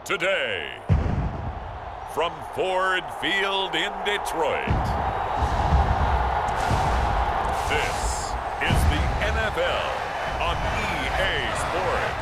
today. From Ford Field in Detroit, this is the NFL on EA Sports.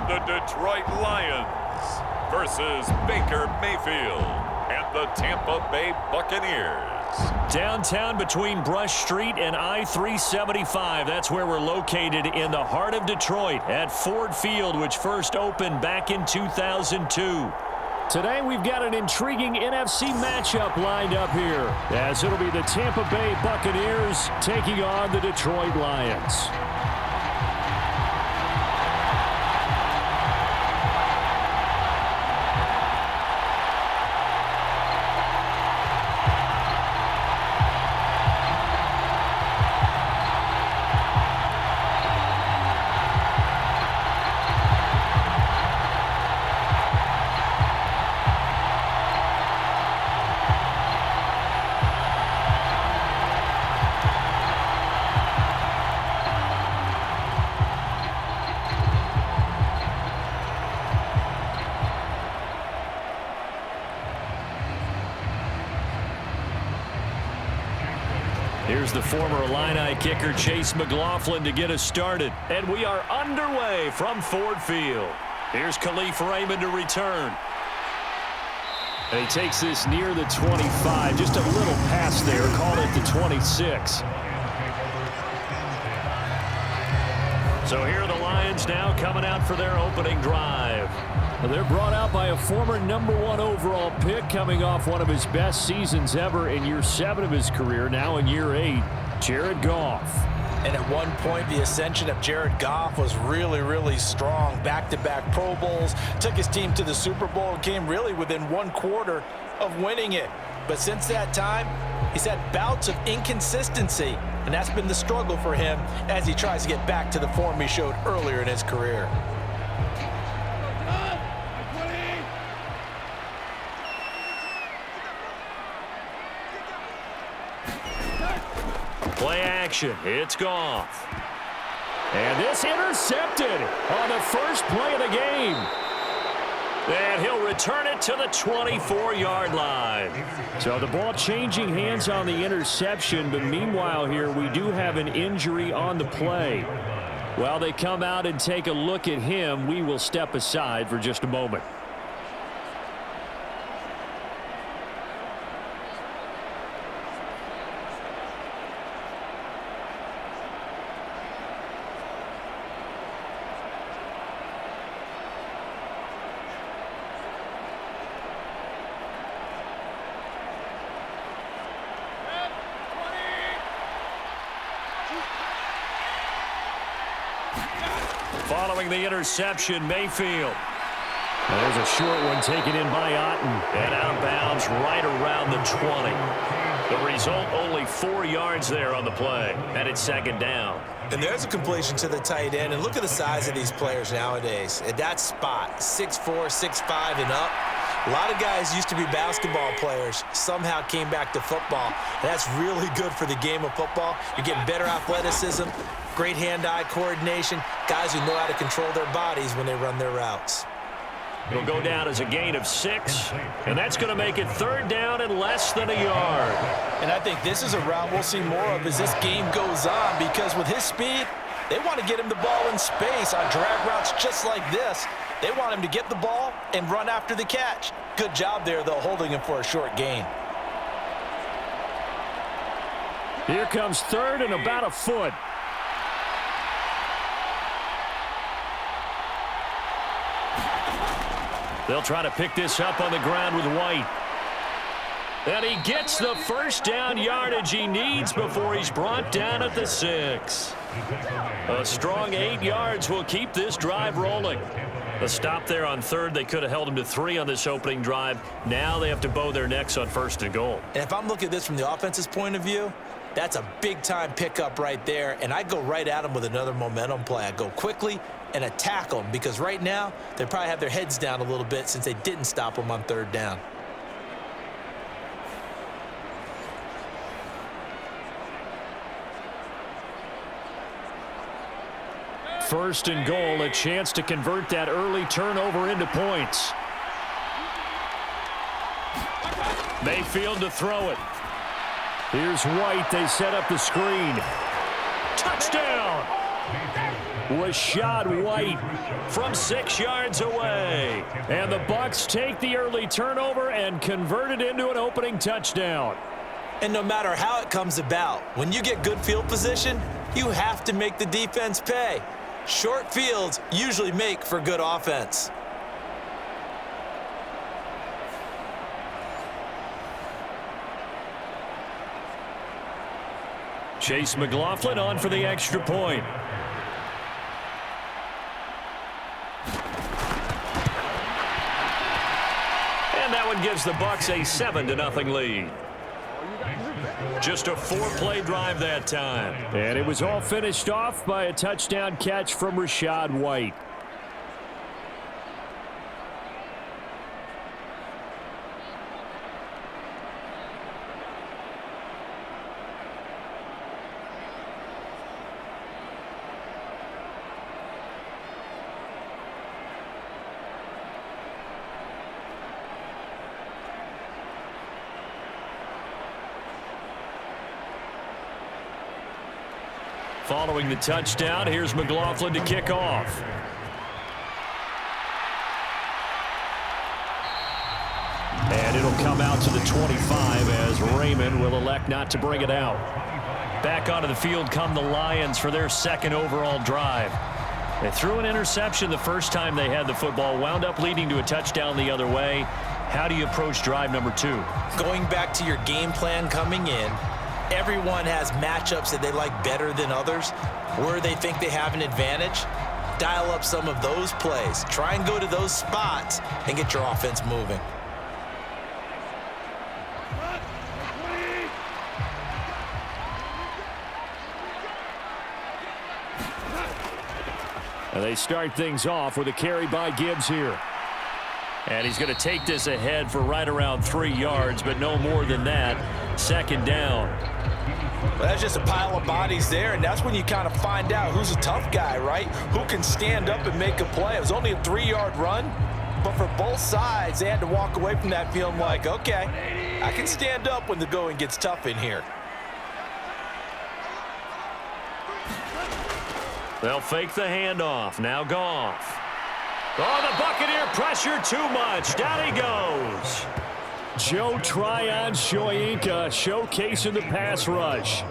The Detroit Lions versus Baker Mayfield and the Tampa Bay Buccaneers. Downtown between Brush Street and I-375. That's where we're located in the heart of Detroit at Ford Field, which first opened back in 2002. Today we've got an intriguing NFC matchup lined up here, as it'll be the Tampa Bay Buccaneers taking on the Detroit Lions. Here's the former Illini kicker Chase McLaughlin to get us started. And we are underway from Ford Field. Here's Khalif Raymond to return. And he takes this near the 25. Just a little pass there. Called it the 26. So here are the Lions now coming out for their opening drive. They're brought out by a former #1 overall pick, coming off one of his best seasons ever in year 7 of his career, now in year 8, Jared Goff. And at one point, the ascension of Jared Goff was really, really strong. Back-to-back Pro Bowls, took his team to the Super Bowl, and came really within 1 quarter of winning it. But since that time, he's had bouts of inconsistency, and that's been the struggle for him as he tries to get back to the form he showed earlier in his career. Play action. It's Goff. And this intercepted on the first play of the game. And he'll return it to the 24-yard line. So the ball changing hands on the interception, but meanwhile here we do have an injury on the play. While they come out and take a look at him, we will step aside for just a moment. Following the interception, Mayfield. And there's a short one taken in by Otten. And out of bounds right around the 20. The result, only 4 yards there on the play. And it's second down. And there's a completion to the tight end. And look at the size of these players nowadays. At that spot, 6'4", 6'5", and up. A lot of guys used to be basketball players, somehow came back to football. And that's really good for the game of football. You're getting better athleticism, great hand-eye coordination, guys who know how to control their bodies when they run their routes. It'll go down as a gain of 6, and that's going to make it third down and less than a yard. And I think this is a route we'll see more of as this game goes on, because with his speed, they want to get him the ball in space on drag routes just like this. They want him to get the ball and run after the catch. Good job there, though, holding him for a short gain. Here comes third and about a foot. They'll try to pick this up on the ground with White. And he gets the first down yardage he needs before he's brought down at the 6. A strong 8 yards will keep this drive rolling. A stop there on third. They could have held him to 3 on this opening drive. Now they have to bow their necks on first and goal. And if I'm looking at this from the offense's point of view, That's a big-time pickup right there, and I go right at them with another momentum play. I go quickly and attack them because right now they probably have their heads down a little bit since they didn't stop them on third down. First and goal, a chance to convert that early turnover into points. Mayfield to throw it. Here's White. They set up the screen. Touchdown! Rashad White from 6 yards away. And the Bucs take the early turnover and convert it into an opening touchdown. And no matter how it comes about, when you get good field position, you have to make the defense pay. Short fields usually make for good offense. Chase McLaughlin on for the extra point. And that one gives the Bucs a 7-0 lead. Just a 4-play drive that time. And it was all finished off by a touchdown catch from Rashad White. Following the touchdown, here's McLaughlin to kick off. And it'll come out to the 25 as Raymond will elect not to bring it out. Back onto the field come the Lions for their second overall drive. They threw an interception the first time they had the football, wound up leading to a touchdown the other way. How do you approach drive number 2? Going back to your game plan coming in, everyone has matchups that they like better than others, where they think they have an advantage. Dial up some of those plays. Try and go to those spots and get your offense moving. And they start things off with a carry by Gibbs here. And he's going to take this ahead for right around 3 yards, but no more than that. Second down. Well, that's just a pile of bodies there, and that's when you kind of find out who's a tough guy, right? Who can stand up and make a play. It was only a 3-yard run, but for both sides, they had to walk away from that feeling like, okay, I can stand up when the going gets tough in here. They'll fake the handoff. Now Goff. Oh, the Buccaneer pressure too much. Down he goes. Joe Tryon-Shoyinka showcasing the pass rush.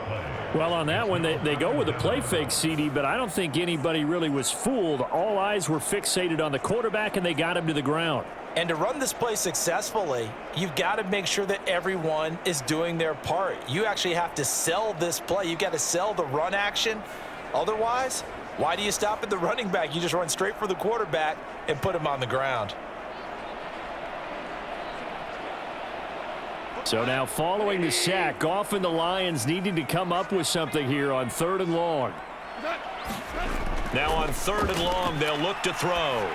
Well, on that one, they go with a play fake, CD, but I don't think anybody really was fooled. All eyes were fixated on the quarterback, and they got him to the ground. And to run this play successfully, you've got to make sure that everyone is doing their part. You actually have to sell this play. You've got to sell the run action. Otherwise, why do you stop at the running back? You just run straight for the quarterback and put him on the ground. So now following the sack, Goff and the Lions needing to come up with something here on 3rd and long. Now on 3rd and long, they'll look to throw.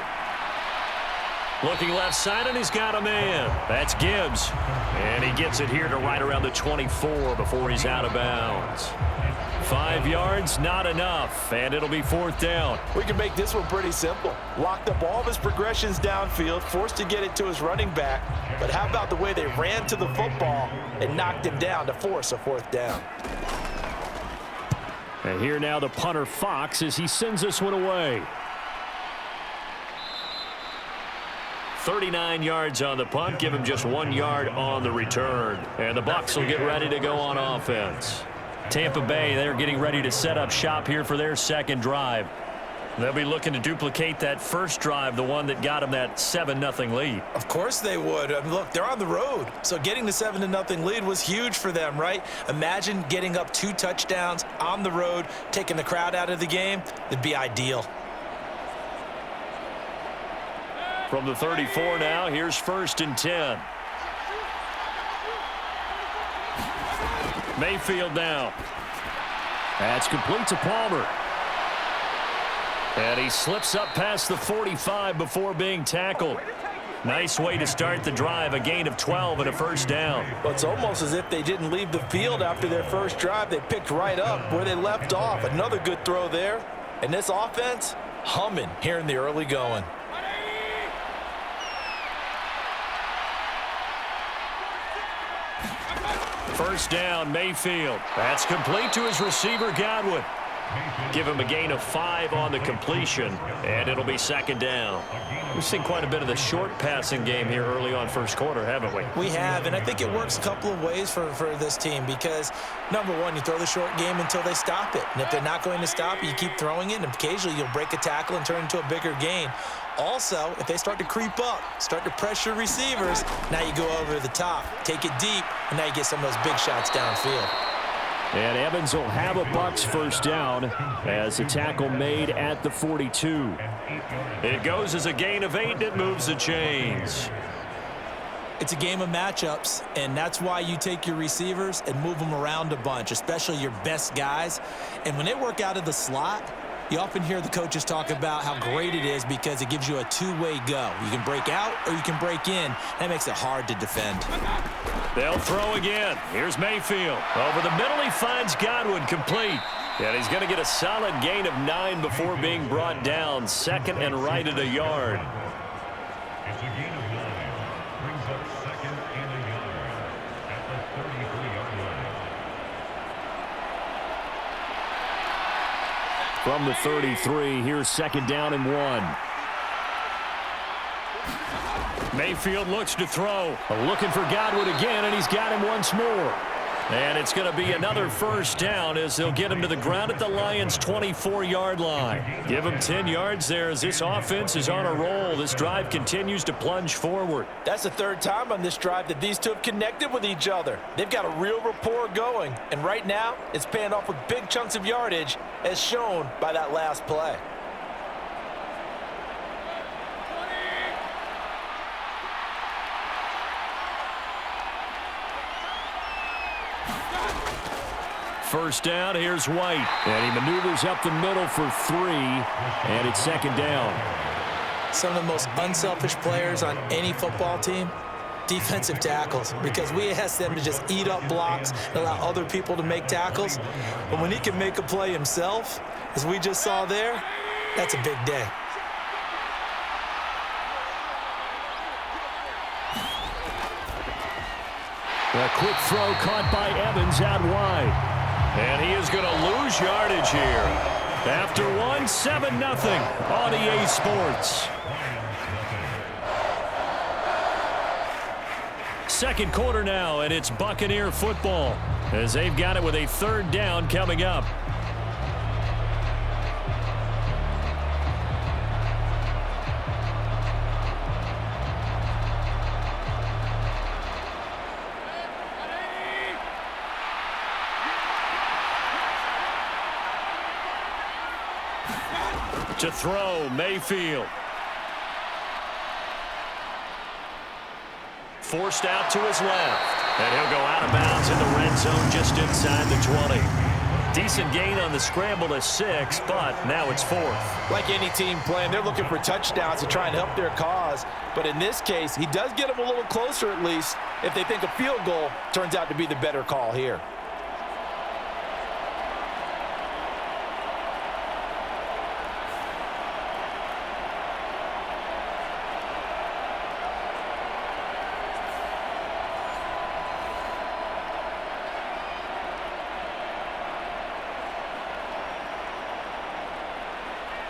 Looking left side, and he's got a man. That's Gibbs. And he gets it here to right around the 24 before he's out of bounds. 5 yards, not enough, and it'll be 4th down. We can make this one pretty simple. Locked up all of his progressions downfield, forced to get it to his running back. But how about the way they ran to the football and knocked him down to force a 4th down? And here now the punter Fox as he sends this one away. 39 yards on the punt, give him just 1 yard on the return. And the Bucs will get ready to go on offense. Tampa Bay, they're getting ready to set up shop here for their second drive. They'll be looking to duplicate that first drive, the one that got them that 7-0 lead. Of course they would. I mean, look, they're on the road. So getting the 7-0 lead was huge for them, right? Imagine getting up 2 touchdowns on the road, taking the crowd out of the game. It'd be ideal. From the 34 now, here's 1st and 10. Mayfield now. That's complete to Palmer. And he slips up past the 45 before being tackled. Nice way to start the drive, a gain of 12 and a first down. Well, it's almost as if they didn't leave the field after their first drive. They picked right up where they left off. Another good throw there. And this offense, humming here in the early going. First down, Mayfield. That's complete to his receiver, Godwin. Give him a gain of 5 on the completion, and it'll be second down. We've seen quite a bit of the short passing game here early on first quarter, haven't we? We have, and I think it works a couple of ways for this team because, number one, you throw the short game until they stop it. And if they're not going to stop it, you keep throwing it, and occasionally you'll break a tackle and turn it into a bigger gain. Also, if they start to creep up, start to pressure receivers, now you go over the top, take it deep, and now you get some of those big shots downfield. And Evans will have a Bucs first down as a tackle made at the 42. It goes as a gain of 8, and it moves the chains. It's a game of matchups, and that's why you take your receivers and move them around a bunch, especially your best guys. And when they work out of the slot, you often hear the coaches talk about how great it is because it gives you a two-way go. You can break out or you can break in. That makes it hard to defend. They'll throw again. Here's Mayfield. Over the middle, he finds Godwin complete. And he's going to get a solid gain of 9 before being brought down. Second and right at a yard. It's a gain of 9. Brings up second and a yard at the 33-yard line. From the 33, here's second down and 1. Mayfield looks to throw. Looking for Godwin again, and he's got him once more. And it's going to be another first down as they'll get him to the ground at the Lions' 24-yard line. Give him 10 yards there as this offense is on a roll. This drive continues to plunge forward. That's the third time on this drive that these two have connected with each other. They've got a real rapport going, and right now it's paying off with big chunks of yardage as shown by that last play. First down, here's White. And he maneuvers up the middle for 3, and it's second down. Some of the most unselfish players on any football team, defensive tackles, because we ask them to just eat up blocks and allow other people to make tackles. But when he can make a play himself, as we just saw there, that's a big day. A quick throw caught by Evans out wide. And he is going to lose yardage here. After 7-0 on EA Sports. Second quarter now, and it's Buccaneer football as they've got it with a third down coming up. To throw, Mayfield. Forced out to his left. And he'll go out of bounds in the red zone just inside the 20. Decent gain on the scramble to 6, but now it's 4th. Like any team playing, they're looking for touchdowns to try and help their cause. But in this case, he does get them a little closer at least if they think a field goal turns out to be the better call here.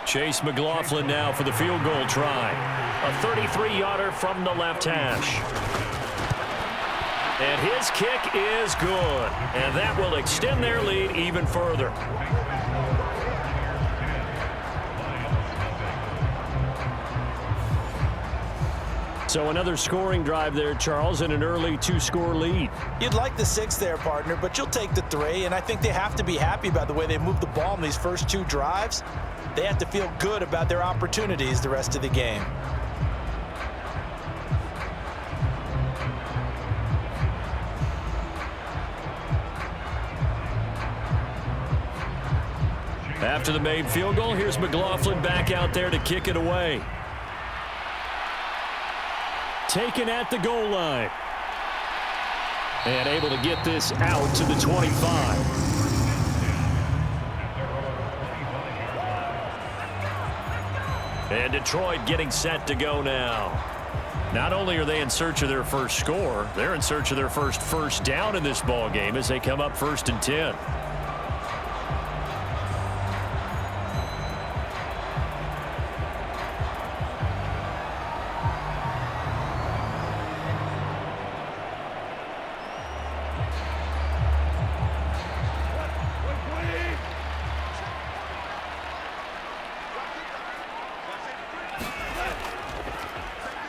Chase McLaughlin now for the field goal try. A 33-yarder from the left hash. And his kick is good. And that will extend their lead even further. So another scoring drive there, Charles, and an early 2-score lead. You'd like the 6 there, partner, but you'll take the 3, and I think they have to be happy about the way they moved the ball in these first 2 drives. They have to feel good about their opportunities the rest of the game. After the made field goal, here's McLaughlin back out there to kick it away. Taken at the goal line. And able to get this out to the 25. And Detroit getting set to go now. Not only are they in search of their first score, they're in search of their first down in this ball game as they come up 1st and 10.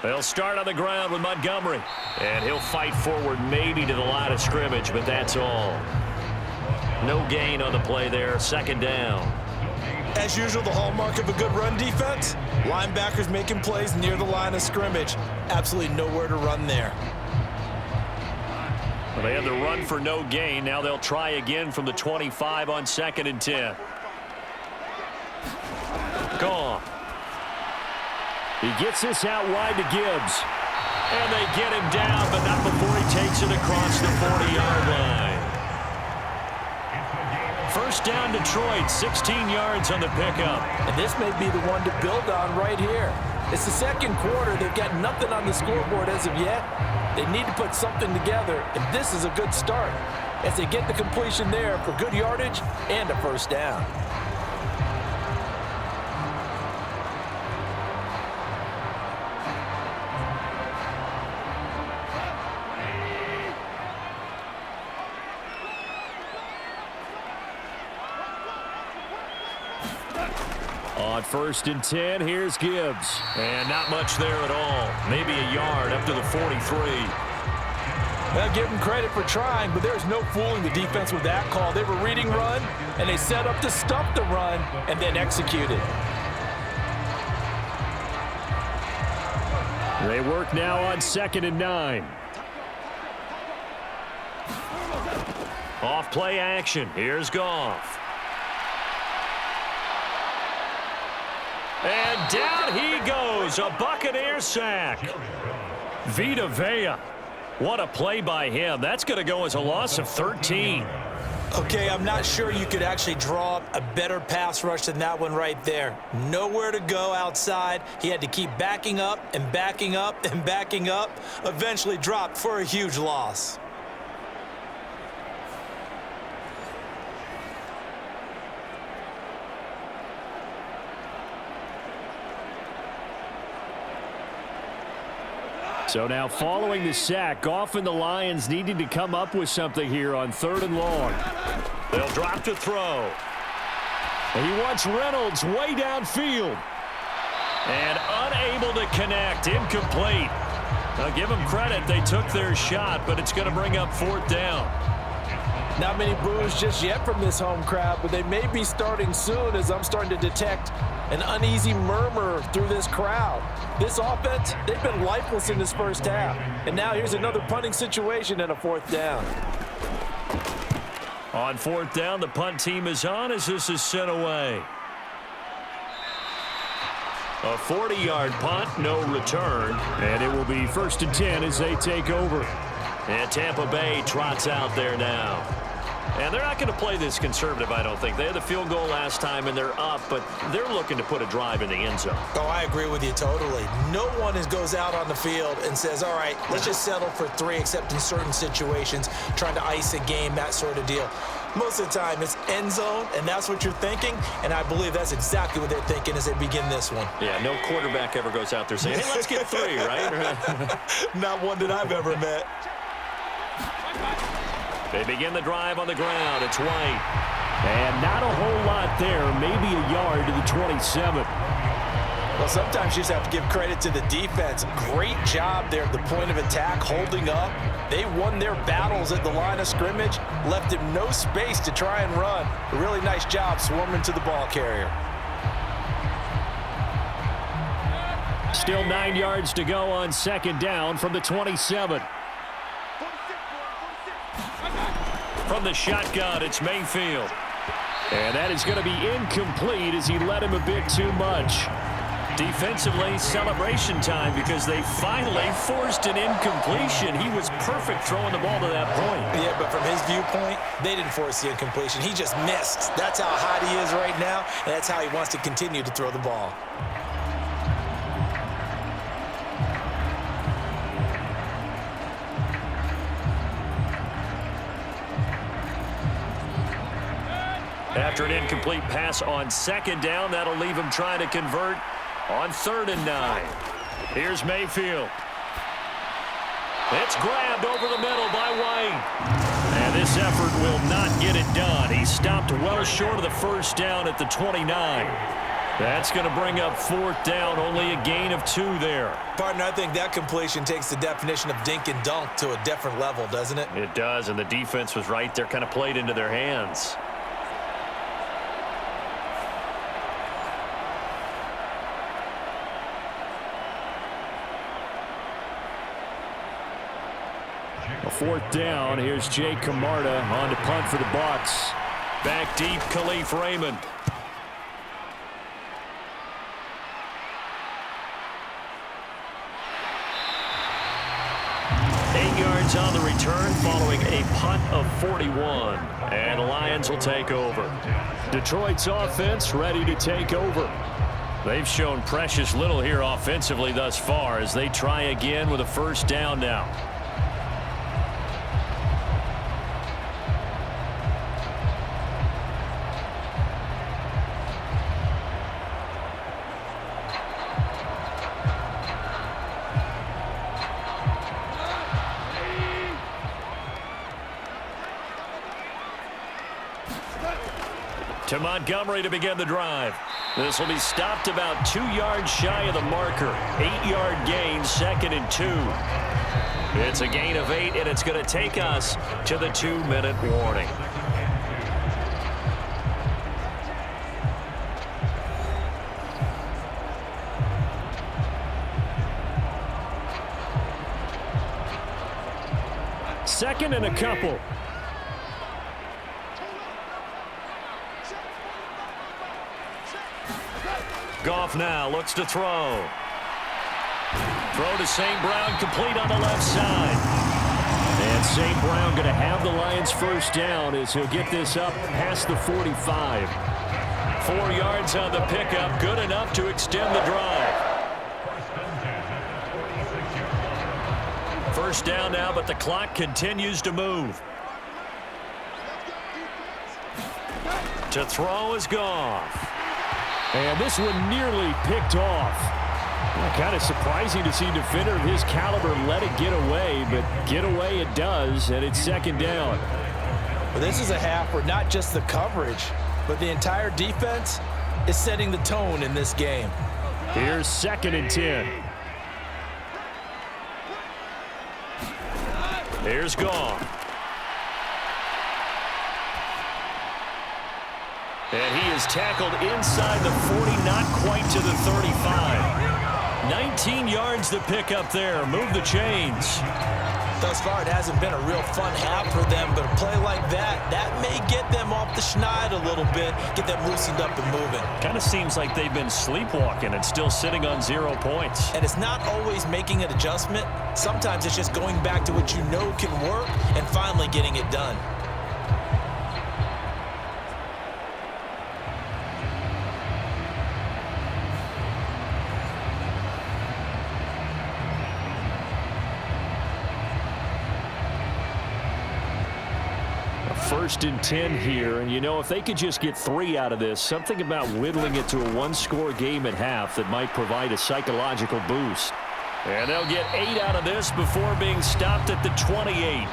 They'll start on the ground with Montgomery. And he'll fight forward maybe to the line of scrimmage, but that's all. No gain on the play there. 2nd down. As usual, the hallmark of a good run defense, linebackers making plays near the line of scrimmage. Absolutely nowhere to run there. Well, they had the run for no gain. Now they'll try again from the 25 on 2nd and 10. Gone. He gets this out wide to Gibbs. And they get him down, but not before he takes it across the 40-yard line. 1st down, Detroit, 16 yards on the pickup. And this may be the one to build on right here. It's the 2nd quarter. They've got nothing on the scoreboard as of yet. They need to put something together, and this is a good start as they get the completion there for good yardage and a 1st down. On 1st and 10, here's Gibbs. And not much there at all. Maybe a yard up to the 43. Well, give them credit for trying, but there's no fooling the defense with that call. They were reading run, and they set up to stop the run and then executed. They work now on 2nd and 9. Off play action. Here's Goff. And down he goes. A Buccaneers sack. Vita Vea. What a play by him. That's going to go as a loss of 13. Okay, I'm not sure you could actually draw up a better pass rush than that one right there. Nowhere to go outside. He had to keep backing up and backing up and backing up. Eventually dropped for a huge loss. So now following the sack, Goff and the Lions needing to come up with something here on 3rd and long. They'll drop to throw. And he wants Reynolds way downfield. And unable to connect, incomplete. Now give them credit, they took their shot, but it's going to bring up 4th down. Not many boos just yet from this home crowd, but they may be starting soon as I'm starting to detect an uneasy murmur through this crowd. This offense, they've been lifeless in this 1st half. And now here's another punting situation and a 4th down. On 4th down, the punt team is on as this is sent away. A 40-yard punt, no return. And it will be 1st and 10 as they take over. And Tampa Bay trots out there now. And they're not going to play this conservative, I don't think. They had the field goal last time, and they're up, but they're looking to put a drive in the end zone. Oh, I agree with you totally. No one goes out on the field and says, all right, let's just settle for 3, except in certain situations, trying to ice a game, that sort of deal. Most of the time, it's end zone, and that's what you're thinking, and I believe that's exactly what they're thinking as they begin this one. Yeah, no quarterback ever goes out there saying, hey, let's get 3, right? Not one that I've ever met. They begin the drive on the ground. It's White. And not a whole lot there. Maybe a yard to the 27. Well, sometimes you just have to give credit to the defense. Great job there at the point of attack, holding up. They won their battles at the line of scrimmage, left him no space to try and run. A really nice job swarming to the ball carrier. Still 9 yards to go on 2nd down from the 27. From the shotgun, it's Mayfield. And that is going to be incomplete as he led him a bit too much. Defensively, celebration time because they finally forced an incompletion. He was perfect throwing the ball to that point. Yeah, but from his viewpoint, they didn't force the incompletion. He just missed. That's how hot he is right now, and that's how he wants to continue to throw the ball. After an incomplete pass on second down, that'll leave him trying to convert on 3rd and 9. Here's Mayfield. It's grabbed over the middle by White. And this effort will not get it done. He stopped well short of the first down at the 29. That's going to bring up 4th down, only a gain of 2 there. Partner, I think that completion takes the definition of dink and dunk to a different level, doesn't it? It does, and the defense was right there, kind of played into their hands. A 4th down. Here's Jay Camarda on to punt for the Bucs. Back deep, Khalif Raymond. Yards on the return following a punt of 41. And the Lions will take over. Detroit's offense ready to take over. They've shown precious little here offensively thus far as they try again with a 1st down now. To Montgomery to begin the drive. This will be stopped about 2 yards shy of the marker. 8-yard gain, 2nd and 2. It's a gain of 8, and it's going to take us to the 2-minute warning. Second and a couple. Goff now looks to throw. Throw to St. Brown, complete on the left side. And St. Brown going to have the Lions 1st down as he'll get this up past the 45. 4 yards on the pickup, good enough to extend the drive. 1st down now, but the clock continues to move. To throw is Goff. And this one nearly picked off. Kind of surprising to see a defender of his caliber let it get away, but get away it does, and it's 2nd down. Well, this is a half where not just the coverage, but the entire defense is setting the tone in this game. Here's 2nd and 10. Here's Goff. And he is tackled inside the 40, not quite to the 35. 19 yards to pick up there. Move the chains. Thus far, it hasn't been a real fun half for them, but a play like that may get them off the schneid a little bit, get them loosened up and moving. Kind of seems like they've been sleepwalking and still sitting on 0 points. And it's not always making an adjustment. Sometimes it's just going back to what you know can work and finally getting it done. First and 10 here, and you know, if they could just get 3 out of this, something about whittling it to a 1-score game at half that might provide a psychological boost. And they'll get 8 out of this before being stopped at the 28.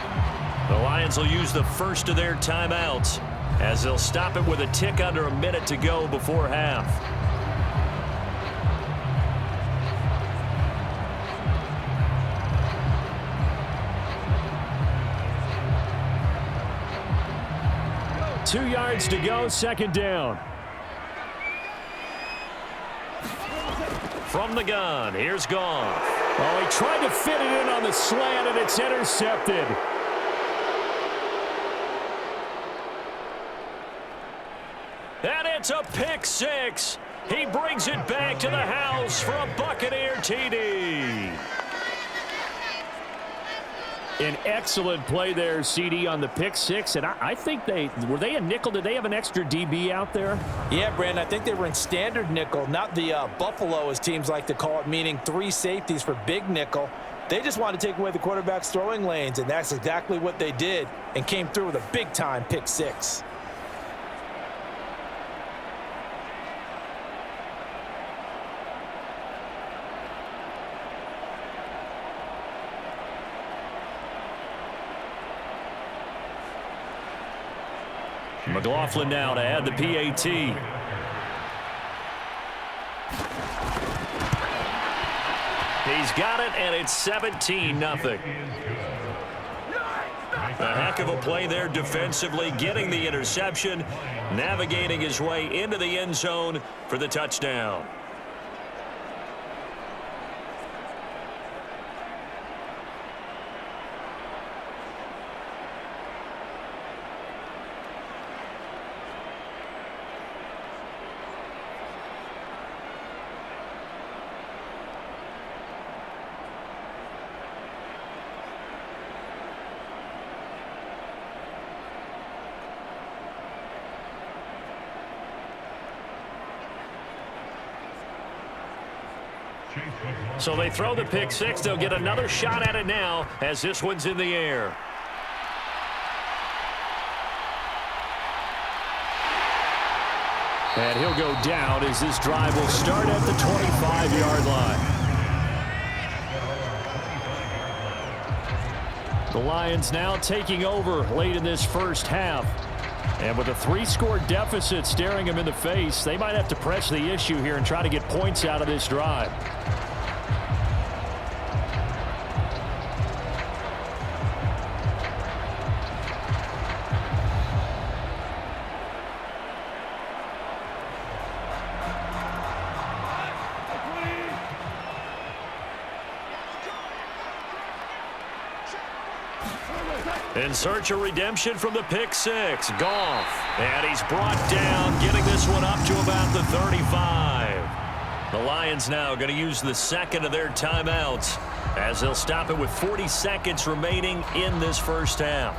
The Lions will use the first of their timeouts as they'll stop it with a tick under a minute to go before half. Two yards to go, 2nd down. From the gun, here's Goff. Oh, he tried to fit it in on the slant, and it's intercepted. It's a pick six. He brings it back to the house for a Buccaneer TD. An excellent play there, CD, on the pick six. And I think were they a nickel? Did they have an extra DB out there? Yeah, Brandon, I think they were in standard nickel, not the Buffalo, as teams like to call it, meaning 3 safeties for big nickel. They just wanted to take away the quarterback's throwing lanes, and that's exactly what they did and came through with a big-time pick six. McLaughlin now to add the PAT. He's got it, and it's 17-0. A heck of a play there defensively, getting the interception, navigating his way into the end zone for the touchdown. So they throw the pick six. They'll get another shot at it now as this one's in the air. And he'll go down as this drive will start at the 25-yard line. The Lions now taking over late in this first half. And with a 3-score deficit staring them in the face, they might have to press the issue here and try to get points out of this drive. In search of redemption from the pick six, Goff. And he's brought down, getting this one up to about the 35. The Lions now going to use the second of their timeouts as they'll stop it with 40 seconds remaining in this first half.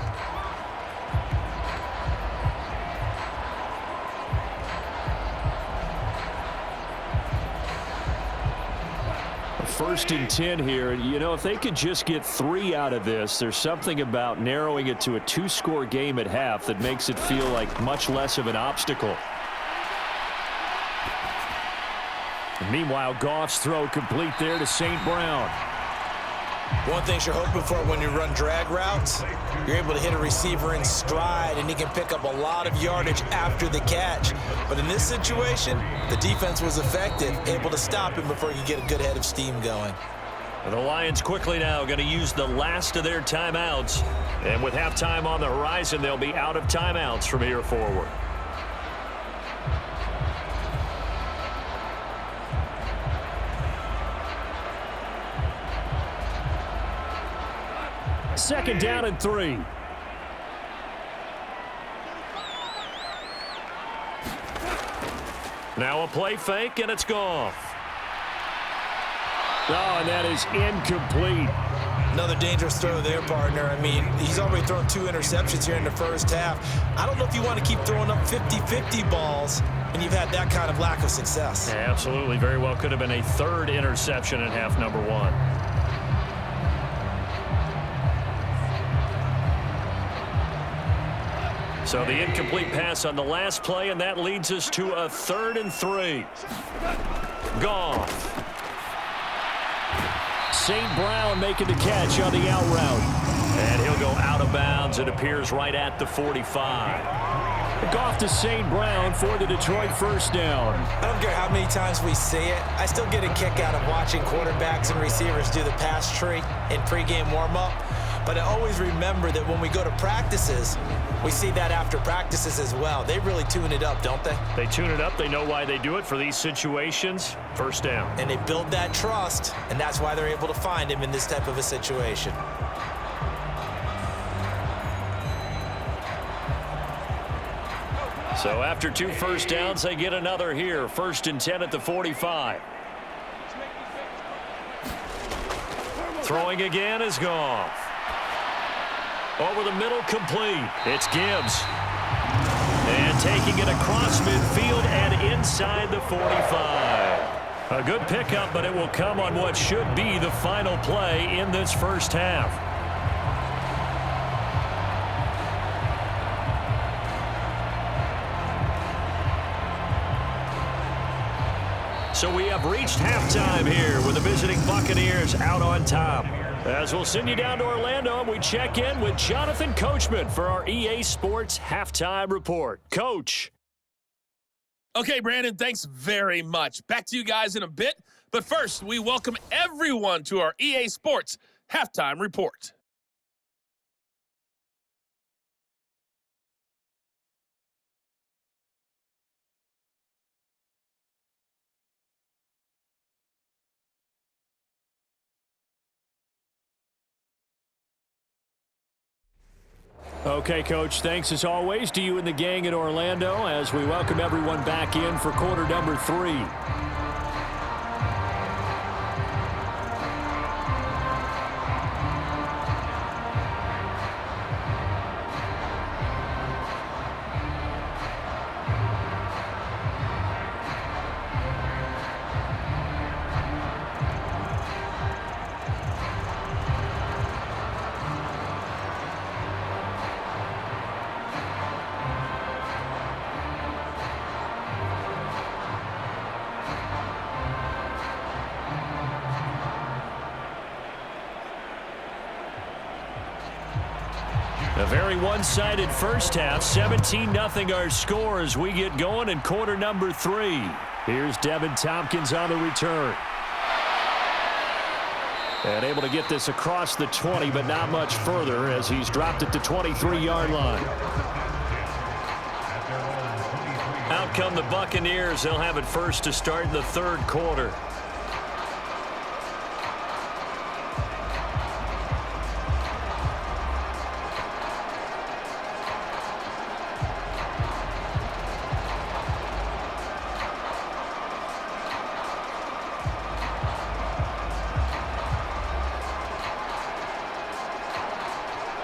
First and 10 here. You know, if they could just get 3 out of this, there's something about narrowing it to a 2-score game at half that makes it feel like much less of an obstacle. And meanwhile, Goff's throw complete there to St. Brown. One thing you're hoping for when you run drag routes, you're able to hit a receiver in stride, and he can pick up a lot of yardage after the catch. But in this situation, the defense was effective, able to stop him before he could get a good head of steam going. The Lions quickly now going to use the last of their timeouts. And with halftime on the horizon, they'll be out of timeouts from here forward. Second down and 3. Now a play fake, and it's Goff. Oh, and that is incomplete. Another dangerous throw there, partner. I mean, he's already thrown 2 interceptions here in the first half. I don't know if you want to keep throwing up 50-50 balls, and you've had that kind of lack of success. Yeah, absolutely. Very well could have been a 3rd interception in half number 1. So the incomplete pass on the last play, and that leads us to a 3rd and 3. Goff. St. Brown making the catch on the out route. And he'll go out of bounds. It appears right at the 45. Goff to St. Brown for the Detroit first down. I don't care how many times we see it. I still get a kick out of watching quarterbacks and receivers do the pass tree in pregame warm-up. But I always remember that when we go to practices, we see that after practices as well. They really tune it up, don't they? They tune it up. They know why they do it for these situations. First down. And they build that trust, and that's why they're able to find him in this type of a situation. So after 2 first downs, they get another here. 1st and 10 at the 45. Throwing again is Goff. Over the middle, complete. It's Gibbs. And taking it across midfield and inside the 45. A good pickup, but it will come on what should be the final play in this first half. So we have reached halftime here with the visiting Buccaneers out on top. As we'll send you down to Orlando, and we check in with Jonathan Coachman for our EA Sports Halftime Report. Coach. Okay, Brandon, thanks very much. Back to you guys in a bit. But first, we welcome everyone to our EA Sports Halftime Report. Okay, Coach, thanks as always to you and the gang in Orlando as we welcome everyone back in for quarter number 3. A very one-sided first half. 17-0 our score as we get going in quarter number 3. Here's Devin Tompkins on the return. And able to get this across the 20, but not much further as he's dropped at the 23-yard line. Out come the Buccaneers. They'll have it first to start in the 3rd quarter.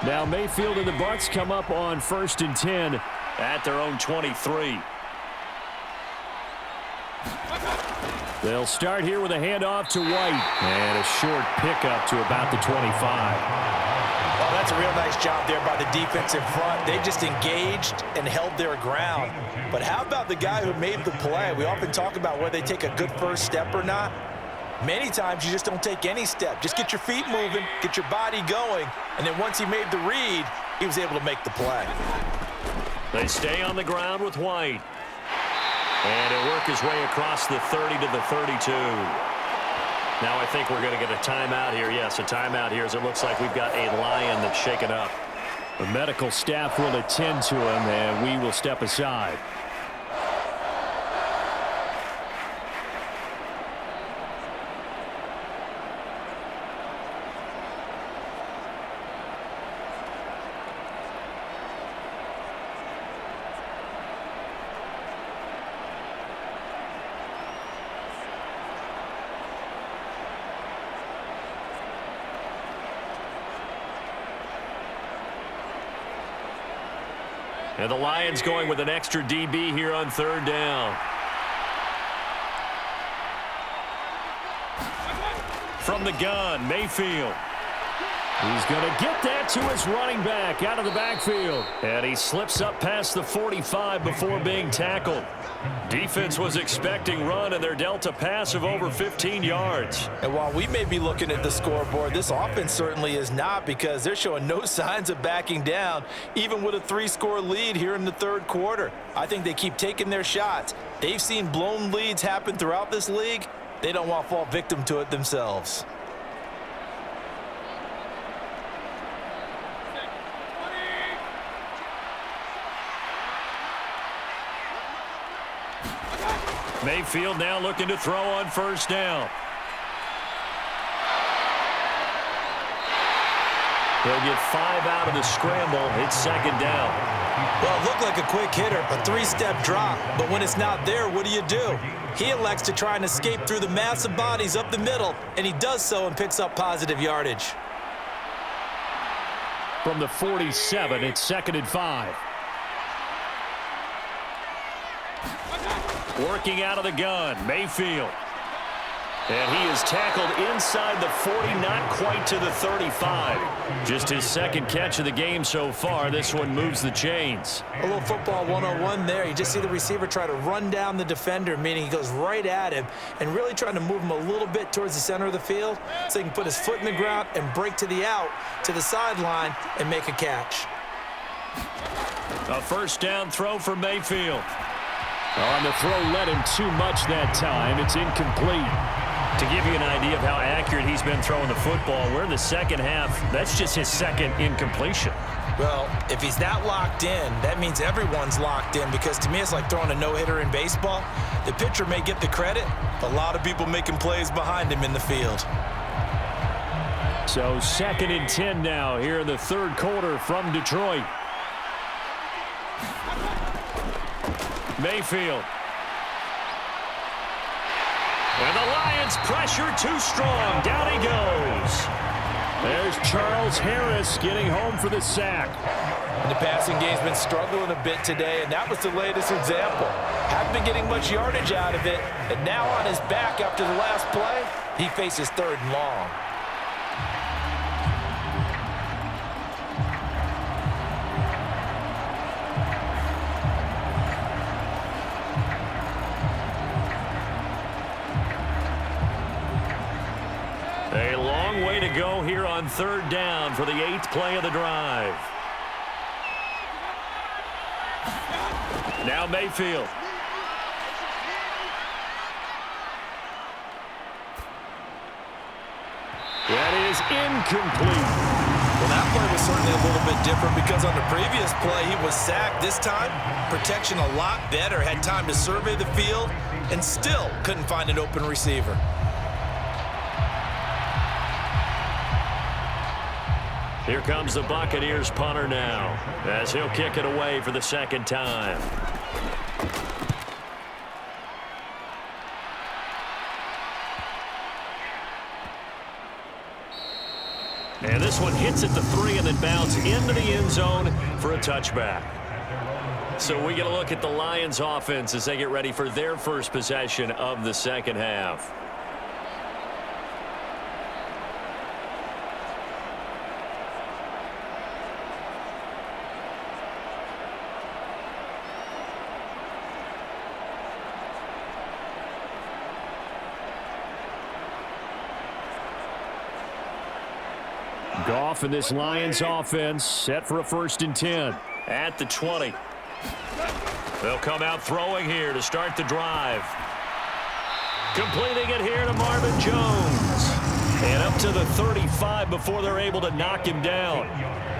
Now Mayfield and the Bucs come up on 1st and 10 at their own 23. They'll start here with a handoff to White. And a short pickup to about the 25. Well, that's a real nice job there by the defense in front. They just engaged and held their ground. But how about the guy who made the play? We often talk about whether they take a good first step or not. Many times you just don't take any step. Just get your feet moving, get your body going, and then once he made the read, he was able to make the play. They stay on the ground with White. And he'll work his way across the 30 to the 32. Now I think we're going to get a timeout here. Yes, a timeout here as it looks like we've got a Lion that's shaken up. The medical staff will attend to him, and we will step aside. And the Lions going with an extra DB here on 3rd down. From the gun, Mayfield. He's going to get that to his running back out of the backfield. And he slips up past the 45 before being tackled. Defense was expecting run, and they're dealt a pass of over 15 yards. And while we may be looking at the scoreboard, this offense certainly is not, because they're showing no signs of backing down, even with a 3-score lead here in the 3rd quarter. I think they keep taking their shots. They've seen blown leads happen throughout this league. They don't want to fall victim to it themselves. Mayfield now looking to throw on 1st down. He'll get 5 out of the scramble. It's second down. Well, it looked like a quick hitter, a 3-step drop. But when it's not there, what do? He elects to try and escape through the massive bodies up the middle, and he does so and picks up positive yardage. From the 47, it's second and 5. Working out of the gun, Mayfield. And he is tackled inside the 40, not quite to the 35. Just his second catch of the game so far. This one moves the chains. A little football 101 there. You just see the receiver try to run down the defender, meaning he goes right at him and really trying to move him a little bit towards the center of the field so he can put his foot in the ground and break to the out, to the sideline, and make a catch. A first down throw for Mayfield. On the throw led him too much that time. It's incomplete. To give you an idea of how accurate he's been throwing the football, we're in the second half. That's just his second incompletion. Well, if he's that locked in, that means everyone's locked in, because to me it's like throwing a no-hitter in baseball. The pitcher may get the credit, but a lot of people making plays behind him in the field. So second and 10 now here in the third quarter from Detroit. Mayfield. And the Lions pressure too strong. Down he goes. There's Charles Harris getting home for the sack. And the passing game's been struggling a bit today, and that was the latest example. Haven't been getting much yardage out of it, and now on his back after the last play, he faces third and long. A long way to go here on third down for the 8th play of the drive. Now Mayfield. That is incomplete. Well, that play was certainly a little bit different because on the previous play, he was sacked. This time, protection a lot better. Had time to survey the field and still couldn't find an open receiver. Here comes the Buccaneers punter now, as he'll kick it away for the second time. And this one hits at the 3 and then bounces into the end zone for a touchback. So we get a look at the Lions offense as they get ready for their first possession of the second half. Goff and this Lions offense set for a 1st and 10 at the 20. They'll come out throwing here to start the drive. Completing it here to Marvin Jones. And up to the 35 before they're able to knock him down.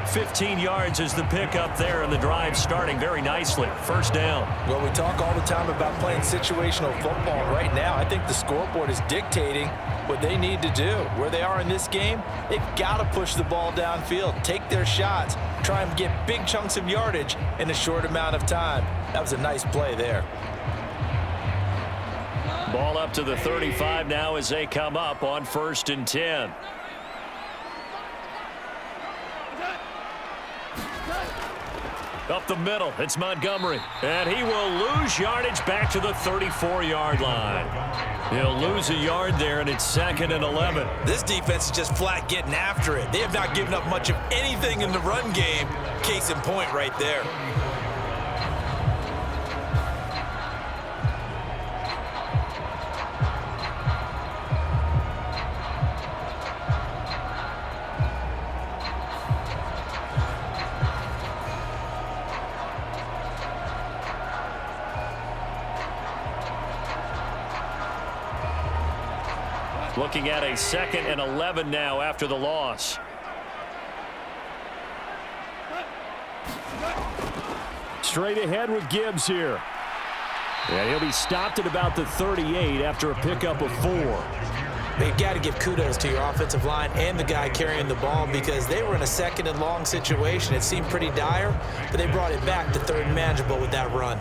15 yards is the pickup there, and the drive starting very nicely. First down. Well, we talk all the time about playing situational football. Right now, I think the scoreboard is dictating what they need to do. Where they are in this game, they've got to push the ball downfield, take their shots, try and get big chunks of yardage in a short amount of time. That was a nice play there. Ball up to the 35 now as they come up on 1st and 10. Up the middle, it's Montgomery. And he will lose yardage back to the 34-yard line. He'll lose a yard there, and it's 2nd and 11. This defense is just flat getting after it. They have not given up much of anything in the run game. Case in point right there. Looking at a 2nd and 11 now after the loss. Straight ahead with Gibbs here. And he'll be stopped at about the 38 after a pickup of 4. But you got to give kudos to your offensive line and the guy carrying the ball because they were in a second and long situation. It seemed pretty dire, but they brought it back to third and manageable with that run.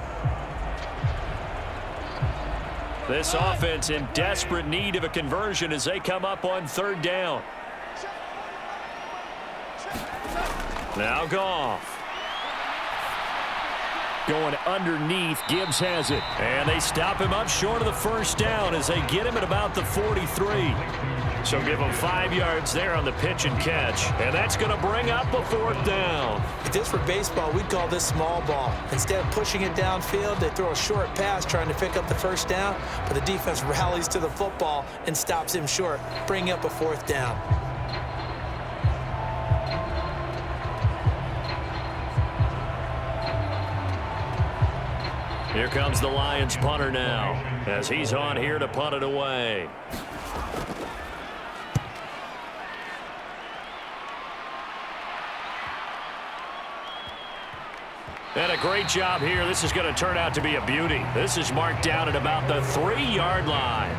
This offense in desperate need of a conversion as they come up on third down. Now Goff. Going underneath, Gibbs has it. And they stop him up short of the first down as they get him at about the 43. So give him 5 yards there on the pitch and catch. And that's going to bring up a fourth down. If this were baseball, we'd call this small ball. Instead of pushing it downfield, they throw a short pass trying to pick up the first down, but the defense rallies to the football and stops him short, bringing up a fourth down. Here comes the Lions punter now as he's on here to punt it away. And a great job here. This is going to turn out to be a beauty. This is marked down at about the 3-yard line.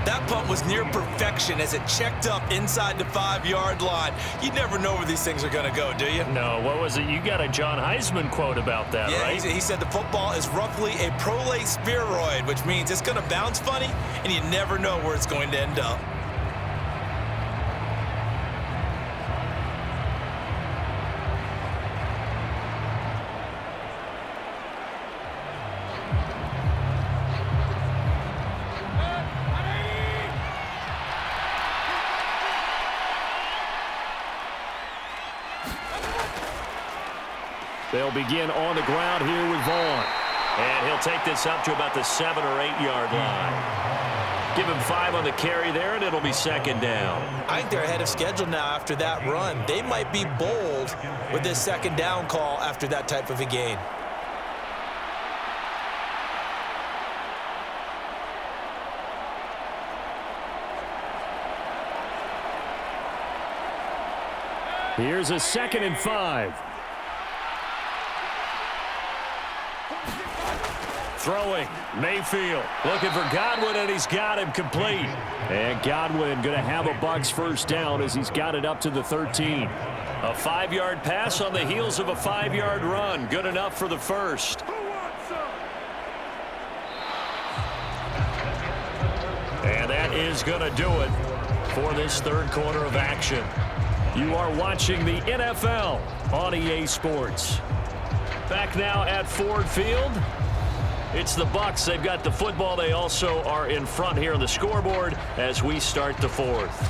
That punt was near perfection as it checked up inside the 5-yard line. You never know where these things are going to go, do you? No, what was it? You got a John Heisman quote about that, yeah, right? He said the football is roughly a prolate spheroid, which means it's going to bounce funny, and you never know where it's going to end up. They'll begin on the ground here with Vaughn. And he'll take this up to about the 7 or 8 yard line. Give him 5 on the carry there, and it'll be second down. I think they're ahead of schedule now after that run. They might be bold with this second down call after that type of a gain. Here's a 2nd and 5. Throwing, Mayfield looking for Godwin, and he's got him complete. And Godwin going to have a Bucs first down as he's got it up to the 13. A 5-yard pass on the heels of a 5-yard run. Good enough for the first. And that is going to do it for this third quarter of action. You are watching the NFL on EA Sports. Back now at Ford Field. It's the Bucs. They've got the football. They also are in front here on the scoreboard as we start the fourth.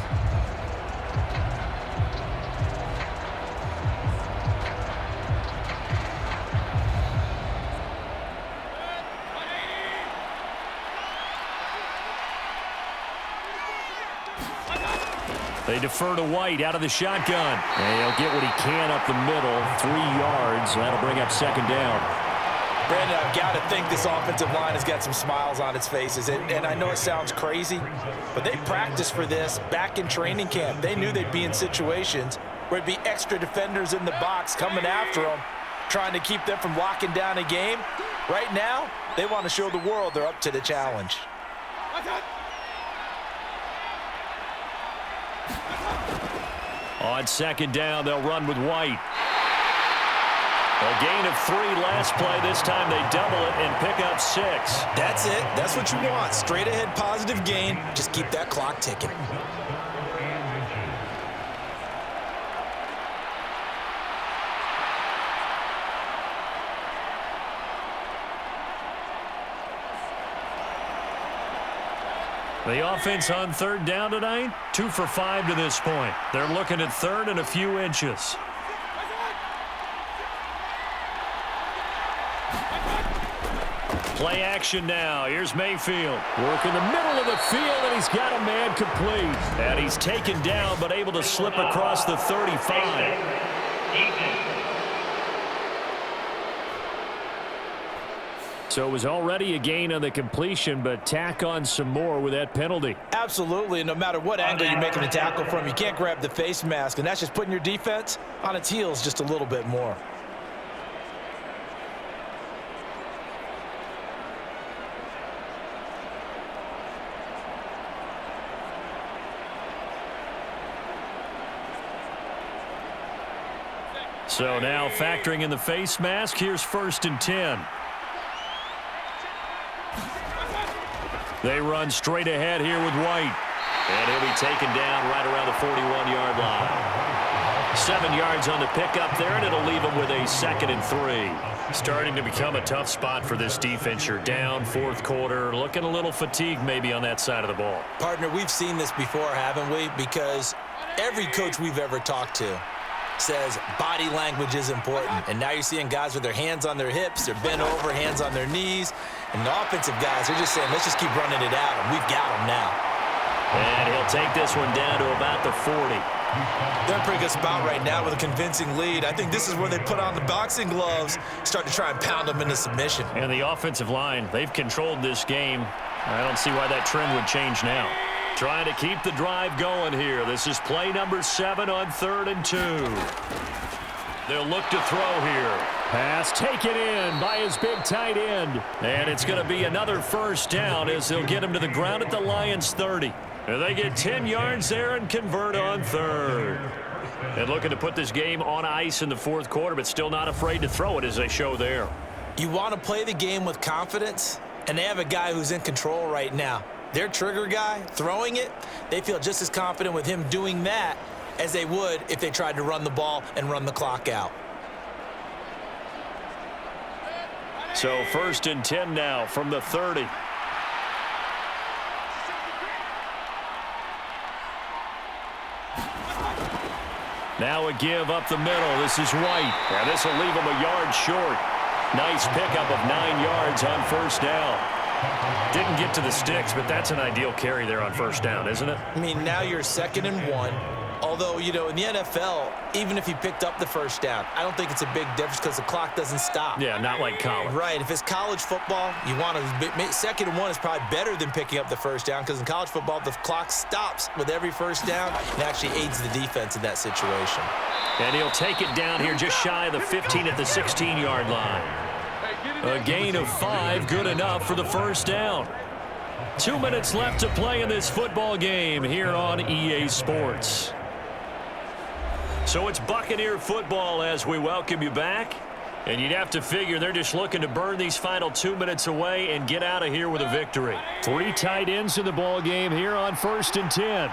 They defer to White out of the shotgun. And he'll get what he can up the middle. 3 yards. That'll bring up second down. Brandon, I've got to think this offensive line has got some smiles on its faces. And I know it sounds crazy, but they practiced for this back in training camp. They knew they'd be in situations where it'd be extra defenders in the box coming after them, trying to keep them from locking down a game. Right now, they want to show the world they're up to the challenge. On second down, they'll run with White. A gain of 3 last play. This time they double it and pick up 6. That's it. That's what you want. Straight ahead positive gain. Just keep that clock ticking. The offense on third down tonight, 2 for 5 to this point. They're looking at third and a few inches. Play action now. Here's Mayfield. Working the middle of the field, and he's got a man complete. And he's taken down, but able to slip across the 35. So it was already a gain on the completion, but tack on some more with that penalty. Absolutely. No matter what angle you're making a tackle from, you can't grab the face mask, and that's just putting your defense on its heels just a little bit more. So now factoring in the face mask, here's 1st and 10. They run straight ahead here with White. And he'll be taken down right around the 41-yard line. 7 yards on the pickup there, and it'll leave him with a 2nd and 3. Starting to become a tough spot for this defense. You're down 4th quarter, looking a little fatigued maybe on that side of the ball. Partner, we've seen this before, haven't we? Because every coach we've ever talked to says body language is important. And now you're seeing guys with their hands on their hips, they're bent over, hands on their knees. And the offensive guys are just saying, let's just keep running it out, and we've got them now. And he'll take this one down to about the 40. They're in a pretty good spot right now with a convincing lead. I think this is where they put on the boxing gloves, start to try and pound them into submission. And the offensive line, they've controlled this game. I don't see why that trend would change now. Trying to keep the drive going here. This is play number 7 on 3rd and 2. They'll look to throw here. Pass taken in by his big tight end. And it's going to be another 1st down as they'll get him to the ground at the Lions' 30. And they get 10 yards there and convert on 3rd. And looking to put this game on ice in the 4th quarter, but still not afraid to throw it as they show there. You want to play the game with confidence, and they have a guy who's in control right now. Their trigger guy throwing it, they feel just as confident with him doing that as they would if they tried to run the ball and run the clock out. So 1st and 10 now from the 30. Now a give up the middle. This is White. And this will leave him a yard short. Nice pickup of 9 yards on 1st down. Didn't get to the sticks, but that's an ideal carry there on 1st down, isn't it? I mean, now you're 2nd and 1. Although, you know, in the NFL, even if he picked up the 1st down, I don't think it's a big difference because the clock doesn't stop. Yeah, not like college. Right. If it's college football, you want to 2nd and 1 is probably better than picking up the 1st down because in college football, the clock stops with every 1st down and actually aids the defense in that situation. And he'll take it down here just shy of the 15 at the 16-yard line. A gain of 5, good enough for the 1st down. 2 minutes left to play in this football game here on EA Sports. So it's Buccaneer football as we welcome you back. And you'd have to figure they're just looking to burn these final 2 minutes away and get out of here with a victory. 3 tight ends in the ball game here on 1st and 10.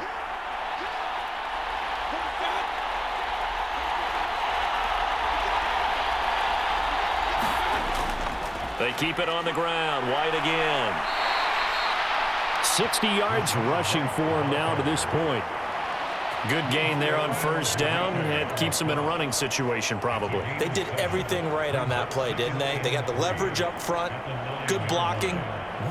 They keep it on the ground. White again. 60 yards rushing for him now to this point. Good gain there on 1st down. It keeps them in a running situation probably. They did everything right on that play, didn't they? They got the leverage up front, good blocking,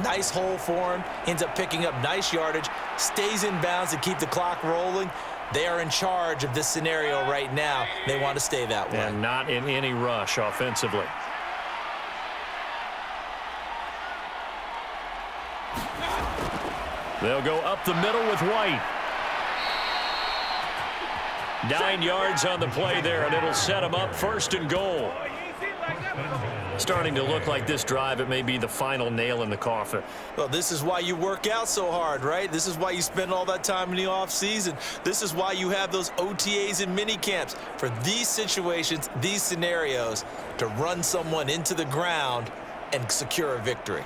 nice hole for him, ends up picking up nice yardage, stays in bounds to keep the clock rolling. They are in charge of this scenario right now. They want to stay that way. And not in any rush offensively. They'll go up the middle with White. 9 yards on the play there, and it'll set them up 1st and goal. Starting to look like this drive, it may be the final nail in the coffin. Well, this is why you work out so hard, right? This is why you spend all that time in the offseason. This is why you have those OTAs and mini camps for these situations, these scenarios, to run someone into the ground and secure a victory.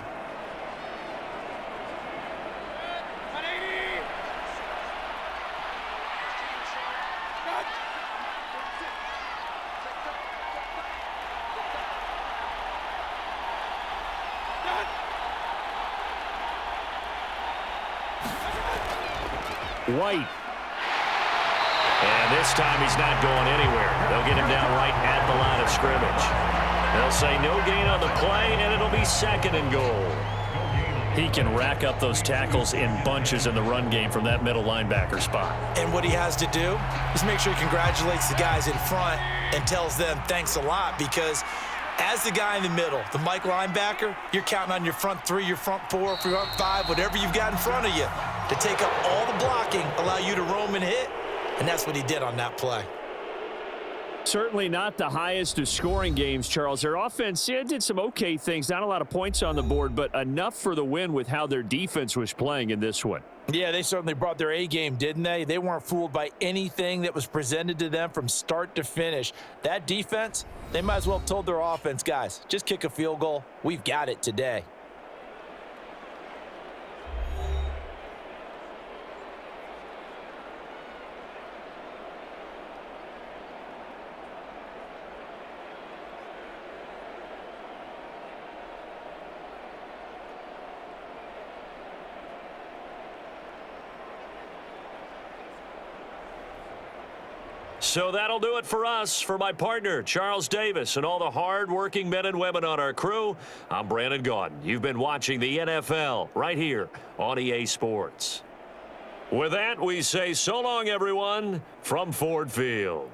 White. And this time he's not going anywhere. They'll get him down right at the line of scrimmage. They'll say no gain on the play, and it'll be 2nd and goal. He can rack up those tackles in bunches in the run game from that middle linebacker spot. And what he has to do is make sure he congratulates the guys in front and tells them thanks a lot, because as the guy in the middle, the Mike linebacker, you're counting on your front 3, your front 4, front 5, whatever you've got in front of you to take up all the blocking, allow you to roam and hit, and that's what he did on that play. Certainly not the highest of scoring games, Charles. Their offense did some okay things, not a lot of points on the board, but enough for the win with how their defense was playing in this one. Yeah, they certainly brought their A game, didn't they? They weren't fooled by anything that was presented to them from start to finish. That defense, they might as well have told their offense, guys, just kick a field goal. We've got it today. So that'll do it for us. For my partner, Charles Davis, and all the hard-working men and women on our crew, I'm Brandon Gaudin. You've been watching the NFL right here on EA Sports. With that, we say so long, everyone, from Ford Field.